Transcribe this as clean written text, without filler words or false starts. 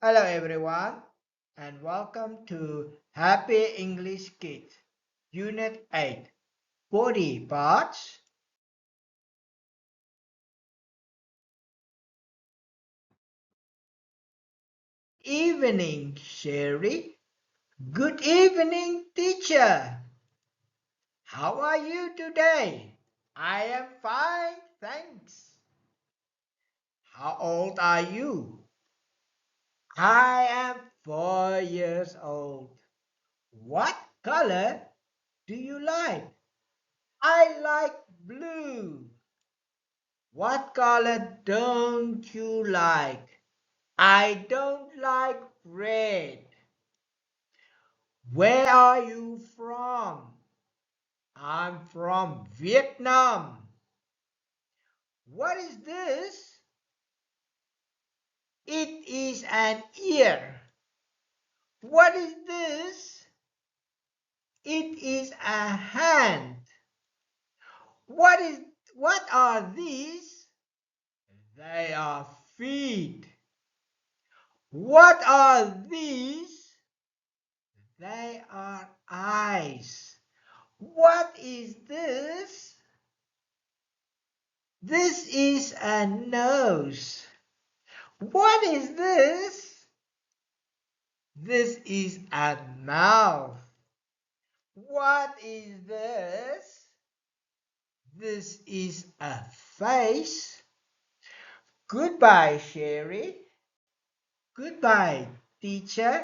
Hello everyone and welcome to Happy English Kids Unit 8 Body Parts. Evening, Sherry. Good evening, teacher. How are you today? I am fine, thanks. How old are you? I am 4 years old. What color do you like? I like blue. What color don't you like? I don't like red. Where are you from? I'm from Vietnam. What is this? It is an ear. What is this? It is a hand. What is what are these? They are feet. What are these? They are eyes. What is this? This is a nose. What is this? This is a mouth. What is this? This is a face. Goodbye, Sherry. Goodbye, teacher.